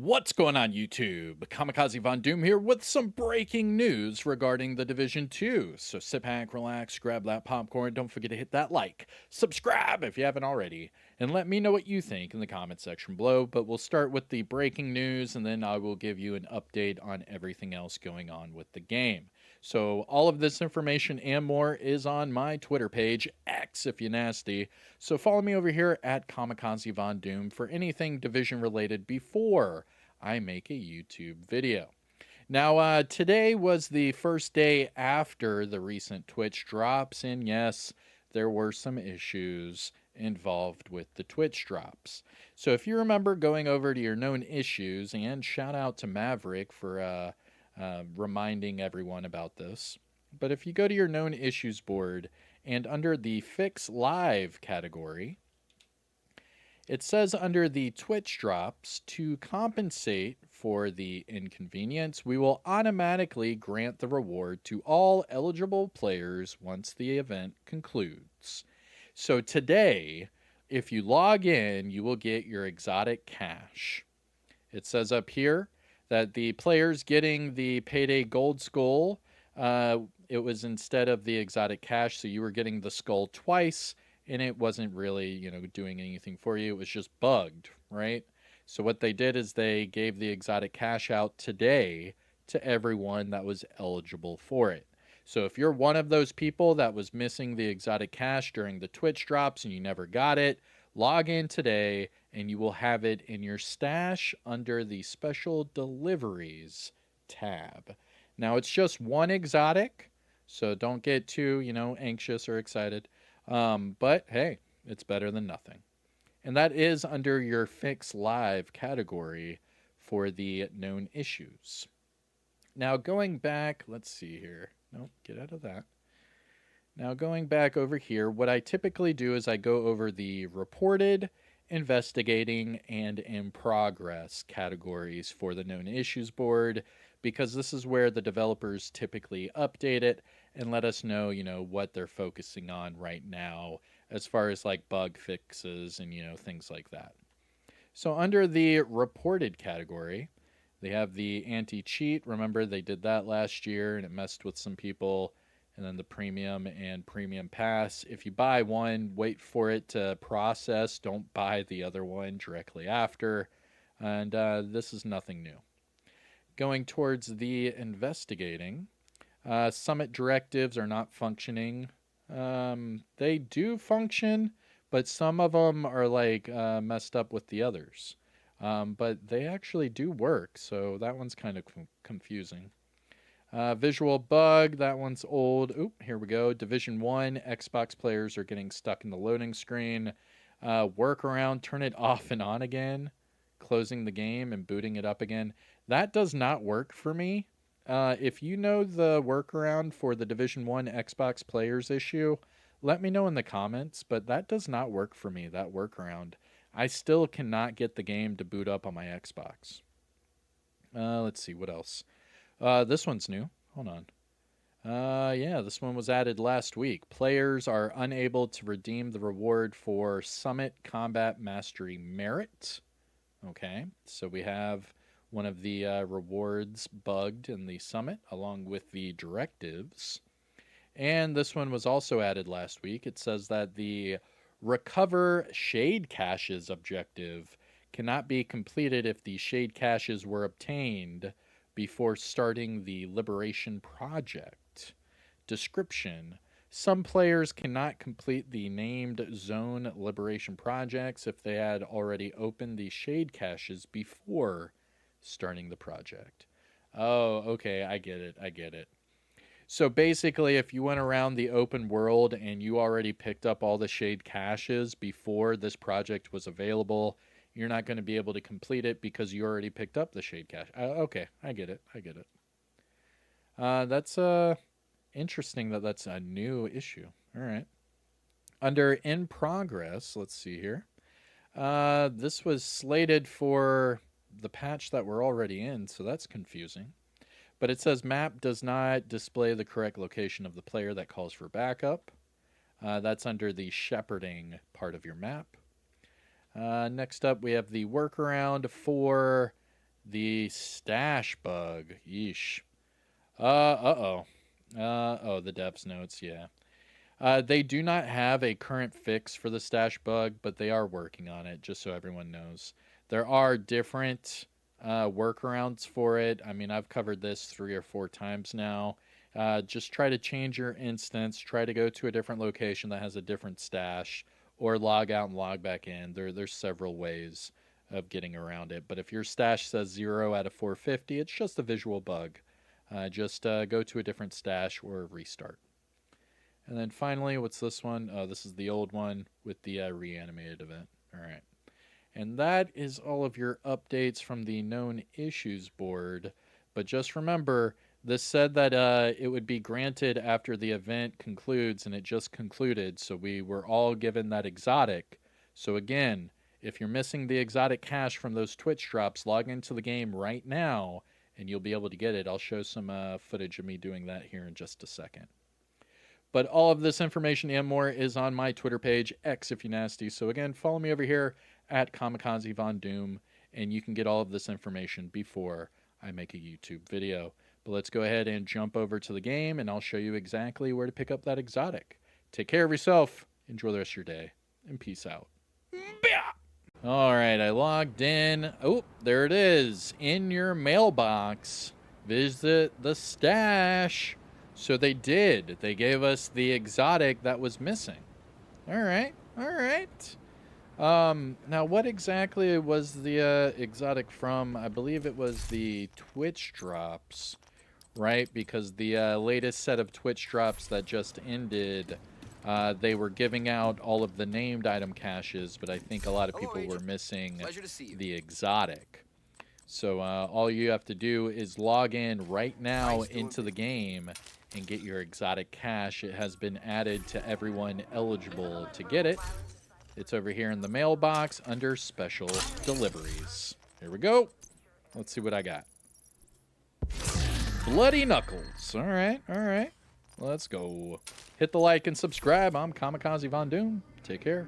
What's going on, YouTube? Kamikazevondoom here with some breaking news regarding the Division 2. So sit back, relax, grab that popcorn. Don't forget to hit that like, subscribe if you haven't already, and let me know what you think in the comment section below. But we'll start with the breaking news, and then I will give you an update on everything else going on with the game. So all of this information and more is on my Twitter page, X if you nasty. So follow me over here at Kamikazevondoom for anything Division related before I make a YouTube video. Now, today was the first day after the recent Twitch drops, and yes, there were some issues involved with the Twitch drops. So if you remember going over to your known issues, and shout out to Maverick for reminding everyone about this. But if you go to your known issues board and under the Fix Live category, it says under the Twitch drops, to compensate for the inconvenience, we will automatically grant the reward to all eligible players once the event concludes. So today, if you log in, you will get your exotic cash. It says up here that the players getting the Payday Gold Skull, it was instead of the exotic cash, so you were getting the skull twice, and it wasn't really, doing anything for you. It was just bugged, right? So what they did is they gave the exotic cash out today to everyone that was eligible for it. So if you're one of those people that was missing the exotic cash during the Twitch drops and you never got it, log in today and you will have it in your stash under the special deliveries tab. Now it's just one exotic, so don't get too, anxious or excited. But hey, it's better than nothing. And that is under your Fix Live category for the known issues. Now going back, let's see here. Nope, get out of that. Now going back over here, what I typically do is I go over the reported, investigating, and in progress categories for the known issues board, because this is where the developers typically update it and let us know, what they're focusing on right now as far as like bug fixes and, things like that. So under the reported category, they have the anti-cheat. Remember, they did that last year and it messed with some people. And then the premium and premium pass. If you buy one, wait for it to process. Don't buy the other one directly after. And this is nothing new. Going towards the investigating, summit directives are not functioning. They do function, but some of them are like messed up with the others. But they actually do work, so that one's kind of confusing. Visual bug, that one's old. Oop, here we go. Division 1, Xbox players are getting stuck in the loading screen. Workaround, turn it off and on again. Closing the game and booting it up again. That does not work for me. If you know the workaround for the Division 1 Xbox players issue, let me know in the comments, but that does not work for me, that workaround. I still cannot get the game to boot up on my Xbox. Let's see, what else? This one's new. Hold on. Yeah, this one was added last week. Players are unable to redeem the reward for Summit Combat Mastery Merit. Okay, so we have one of the rewards bugged in the Summit along with the directives. And this one was also added last week. It says that the Recover Shade Caches objective cannot be completed if the Shade Caches were obtained before starting the Liberation Project. Description: some players cannot complete the named Zone Liberation projects if they had already opened the Shade Caches before starting the project. Oh, okay, I get it. So basically, if you went around the open world and you already picked up all the Shade Caches before this project was available, you're not going to be able to complete it because you already picked up the Shade Cache. Okay, I get it. That's interesting that that's a new issue. All right. Under in progress, let's see here. This was slated for the patch that we're already in, so that's confusing. But it says map does not display the correct location of the player that calls for backup. That's under the shepherding part of your map. Next up, we have the workaround for The stash bug. Yeesh. Oh, the devs notes, yeah. They do not have a current fix for the stash bug, but they are working on it, just so everyone knows. There are different workarounds for it. I mean, I've covered this 3 or 4 times now. Just try to change your instance, try to go to a different location that has a different stash, or log out and log back in. There's several ways of getting around it. But if your stash says 0 out of 450, it's just a visual bug. Just go to a different stash or restart. And then finally, what's this one? Oh, this is the old one with the reanimated event. All right. And that is all of your updates from the known issues board. But just remember, this said that it would be granted after the event concludes, and it just concluded. So we were all given that exotic. So again, if you're missing the exotic cash from those Twitch drops, log into the game right now, and you'll be able to get it. I'll show some footage of me doing that here in just a second. But all of this information and more is on my Twitter page, X if you nasty. So again, follow me over here at Kamikazevondoom, and you can get all of this information before I make a YouTube video. But let's go ahead and jump over to the game, and I'll show you exactly where to pick up that exotic. Take care of yourself, enjoy the rest of your day, and peace out. All right, I logged in. Oh, there it is. In your mailbox, visit the stash. So they did. They gave us the exotic that was missing. All right. All right. Now, what exactly was the exotic from? I believe it was the Twitch drops, right? Because the latest set of Twitch drops that just ended, they were giving out all of the named item caches, but I think a lot of people were missing the exotic. So all you have to do is log in right now into the game and get your exotic cache. It has been added to everyone eligible to get it. It's over here in the mailbox under special deliveries. Here we go. Let's see what I got. Bloody Knuckles. All right, all right. Let's go. Hit the like and subscribe. I'm Kamikazevondoom. Take care.